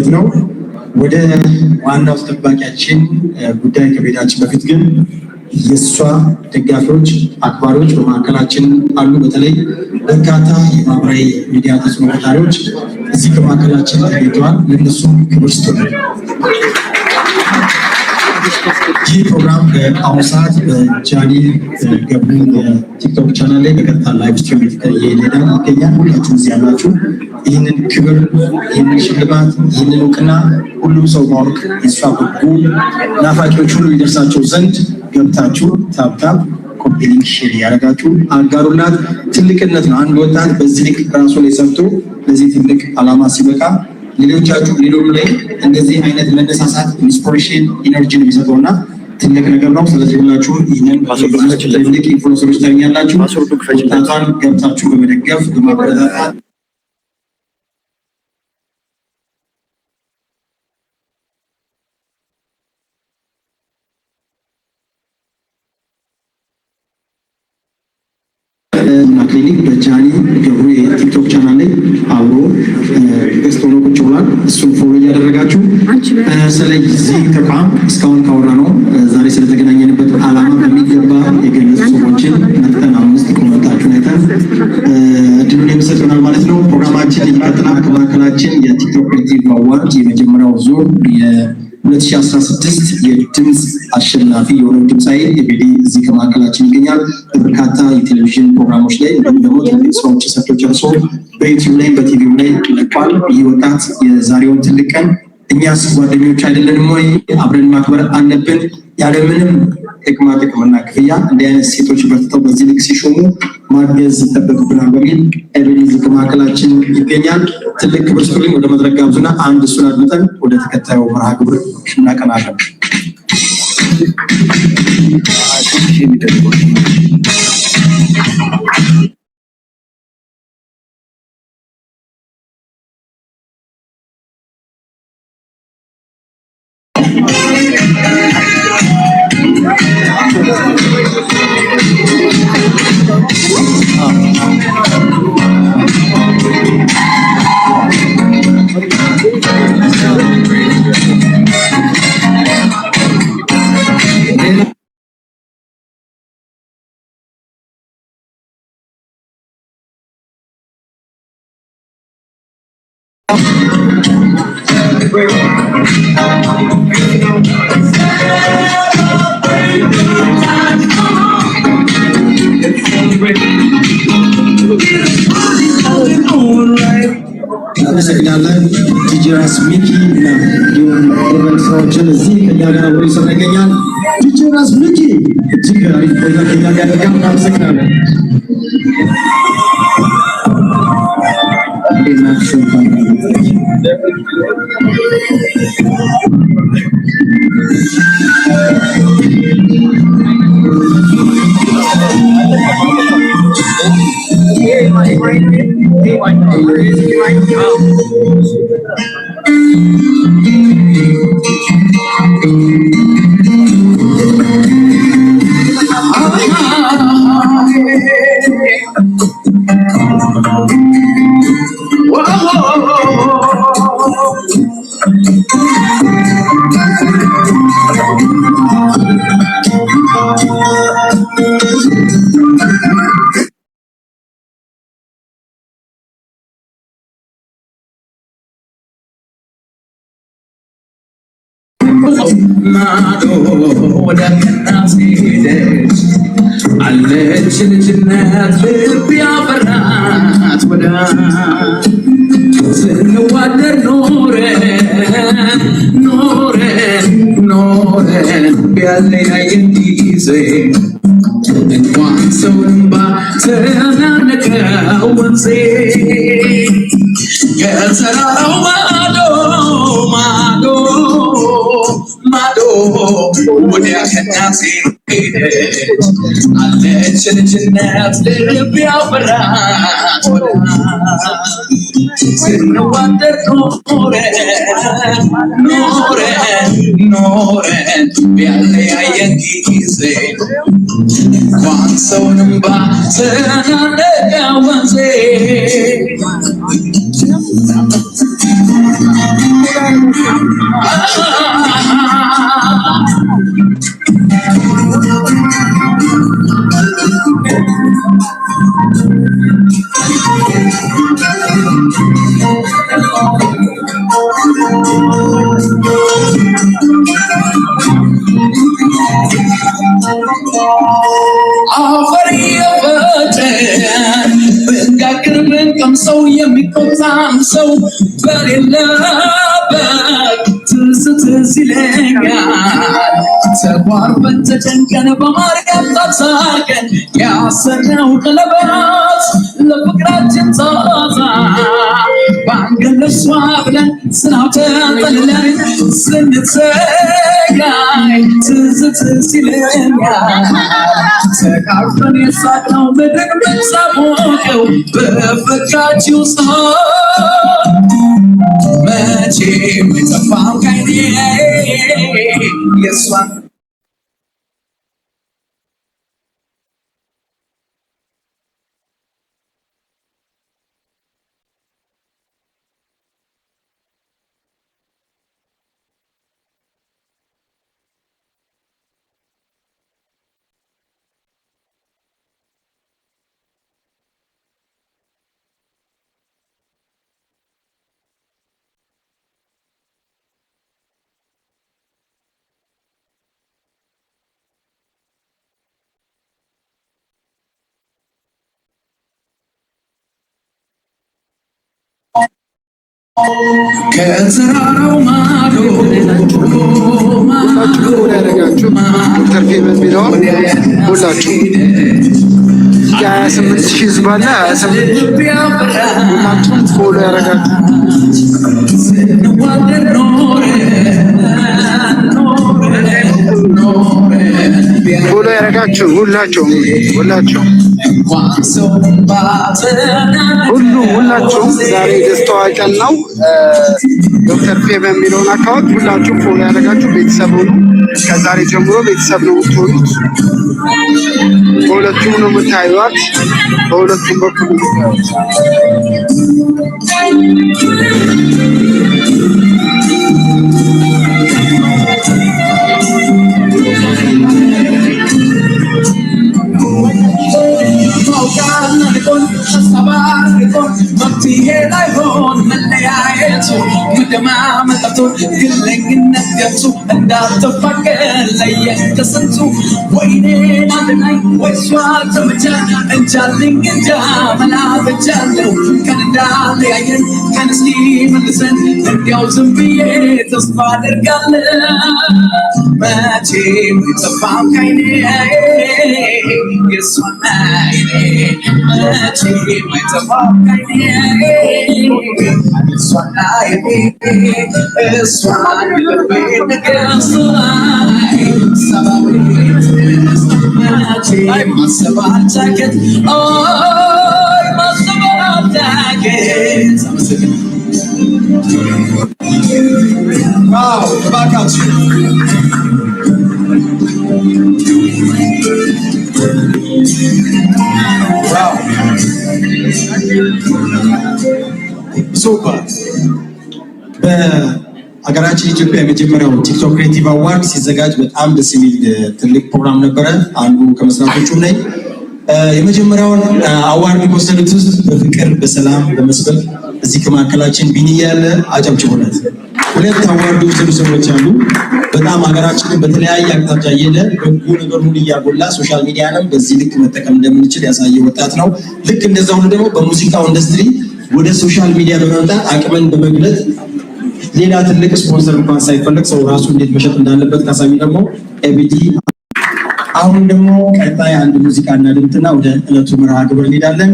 ማለት ነው። ወደ ዋናው ተጠባቂያችን ጉዳይ ከቤታችን በፊት ግን የሷ ደጋፊዎች አክባሪዎች በማዕከላችን አሉ። በተለይ በርካታ የማህበራዊ ሚዲያ ተጽዕኖ ፈጣሪዎች እዚህ ከማዕከላችን ተገኝተዋል። ለነሱ ክብር ስጡልን። ይህ ፕሮግራም በአሁኑ ሰዓት በጃኒ ገብሩ የቲክቶክ ቻናል ላይ በቀጥታ ላይቭ ስትሪም ይገኛል። ሁላችሁም እዚህ ያላችሁ ይህንን ክብር፣ ይህንን ሽልማት፣ ይህንን እውቅና ሁሉም ሰው ማወቅ የሷ በጎ ናፋቂዎች ሁሉ ይደርሳቸው ዘንድ ገብታችሁ ታብታብ ኮፒሊንግ ሼር ያደረጋችሁ አጋሩላት። ትልቅነት ነው። አንድ ወጣት በዚህ ልክ ራሱ ላይ ሰርቶ ለዚህ ትልቅ ዓላማ ሲበቃ ሌሎቻችሁ ሌሎም ላይ እንደዚህ አይነት መነሳሳት ኢንስፒሬሽን ኢነርጂ ነው የሚሰጠውና ትልቅ ነገር ነው። ስለዚህ ሁላችሁም ይህንን ትልቅ ኢንፍሉዌንሰሮች ታገኛላችሁ። ወጣቷን ገብታችሁ በመደገፍ በማበረታታት ክሊኒክ በጃኒ ገብሩ የቲክቶክ ቻናል ላይ አብሮ ገስት ሆኖ ቁጭ ብሏል። እሱን ፎሎ እያደረጋችሁ ስለዚህ ተቋም እስካሁን ካወራ ነው ዛሬ ስለተገናኘንበት ዓላማ በሚገባ የገለጹ ሰዎችን መርጠን አምስት ኮመንታችሁን አይተን እድሉን የሚሰጥ ይሆናል ማለት ነው። ፕሮግራማችን ይቀጥላል። ከማዕከላችን የቲክቶክ ክሬቲቭ አዋርድ የመጀመሪያው ዙር 2016 የድምፅ አሸናፊ የሆነው ድምፃዊ ኤቤዲ እዚህ ከማዕከላችን ይገኛል። በርካታ የቴሌቪዥን ፕሮግራሞች ላይ እንዲሁም ደግሞ ትልቅ ስራዎች ሰርቶ ጨርሶ በዩቲዩብ ላይ በቲቪ ላይ ለቋል። ይህ ወጣት የዛሬውን ትልቅ ቀን እኛስ ጓደኞች አይደለንም ወይ? አብረን ማክበር አለብን። ያለምንም ጥቅማ ጥቅምና ክፍያ እንዲህ አይነት ሴቶች በርትተው በዚህ ልክ ሲሾሙ ማገዝ ይጠበቅብናል በሚል ኤቤዲ እዚህ ከማዕከላችን ይገኛል። ትልቅ ክብር ስጡልኝ። ወደ መድረክ ጋብዙና አንድ እሱን አድምጠን ወደ ተከታዩ መርሃ ግብር እናቀናለን። እናመሰግናለን። ዲጄ ራስ ሚኪ እና እንዲሁም ኢቨንት ስራዎችን እዚህ ከኛ ጋር አብሮ ይሰራ ይገኛል። ዲጄ ራስ ሚኪ እጅግ አሪፍ ቆይታ ከኛ ጋር ያደርጋል። እናመሰግናለን። ማዶ ወደ ከናሴ ሄደች አለች ልጅነት ልብ ያፈራት ወዳ ስንዋደድ ኖረን ቢያለያየን ጊዜ እንኳን ሰውን ባተናነቀው ወንዜ ከተራራው ማዶ ወዲያ ከናሴ ሄደች አለች ልጅነት ልብ ያፈራት ወዳ ስንዋደድ ኖረን ቢያለያየን ጊዜ እንኳን ሰውንም ባተናነቀው ወንዜ የሚቀምሰው የሚቆጣም ሰው በሌለበት ትዝ ይለኛል። ተቋርበን ተጨንቀን በማርያም ታሳርቀን ያሰርነው ቀለበት ለፍቅራችን ጣጣ ባንገን ለሷ ብለን ዝናብ ተጠልለን ስንተያይ ትዝ ይለኛል። ተቃርበን የሳቅነው በድቅድቅ ሳሞቀው በፈካችው ፀሐይ መቼም አይጠፋም ከዓይኔ የሷን ከተራራው ማዶ ሁላችሁ ያደረጋችሁ ዶክተር ፌ በሚለውን ሁላችሁ 28,000 ህዝብ አለ። 28,000 ሁላችሁም ፎሎ ያደረጋችሁ ፎሎ ያደረጋችሁ ሁላችሁም ሁላችሁም ዛሬ ደስታዋ ቀን ነው። ዶክተር ፌ በሚለውን አካውንት ሁላችሁም ፎሎ ያደረጋችሁ ቤተሰብ ሁኑ። ከዛሬ ጀምሮ ቤተሰብ ነው የምትሆኑት። በሁለቱም ነው የምታዩት፣ በሁለቱም በኩል የምታዩት። መፍትሄ ላይሆን መለያየቱ መደማመጡ ግለኝነት ገብቶ እንዳልተፋቀር ለየት ከስንቱ ወይኔ አንድ ላይ ወይሷ ተመቻ እንጃልኝ እንጃ መላበጃለው ቀን እንዳለያየን ቀን እስኪ መልሰን እንዲያው ዝም ብዬ ተስፋ አደርጋለሁ መቼም አይጠፋም ከዓይኔ የሷን ዓይኔ መቼም አይጠፋም ከዓይኔ እሷን ዓይኔ እሷን ልቤን ገዝላይ ሰባቤት መቼም ማሰብ አልቻልኩት ማሰብ አልቻልኩት። ዋው እባካችሁ ዋው ሱፐር። በሀገራችን ኢትዮጵያ የመጀመሪያው ቲክቶክ ክሬቲቭ አዋርድ ሲዘጋጅ በጣም ደስ የሚል ትልቅ ፕሮግራም ነበረ። አንዱ ከመስራቶቹም ነኝ። የመጀመሪያውን አዋርድ ከወሰዱት ውስጥ በፍቅር በሰላም በመስበክ እዚህ ከማዕከላችን ቢኒ ያለ አጨብጭቡለት። ሁለት አዋርድ የወሰዱ ሰዎች አሉ። በጣም ሀገራችንን በተለያየ አቅጣጫ እየሄደ በጎ ነገሩን እያጎላ ሶሻል ሚዲያንም በዚህ ልክ መጠቀም እንደምንችል ያሳየ ወጣት ነው። ልክ እንደዛ ሁሉ ደግሞ በሙዚቃው ኢንዱስትሪ ወደ ሶሻል ሚዲያ በመምጣት አቅምን በመግለጥ ሌላ ትልቅ ስፖንሰር እንኳን ሳይፈልግ ሰው ራሱ እንዴት መሸጥ እንዳለበት ካሳዩ ደግሞ ኤቢዲ። አሁን ደግሞ ቀጣይ አንድ ሙዚቃ እናድምጥና ወደ ዕለቱ መርሃ ግብር እንሄዳለን።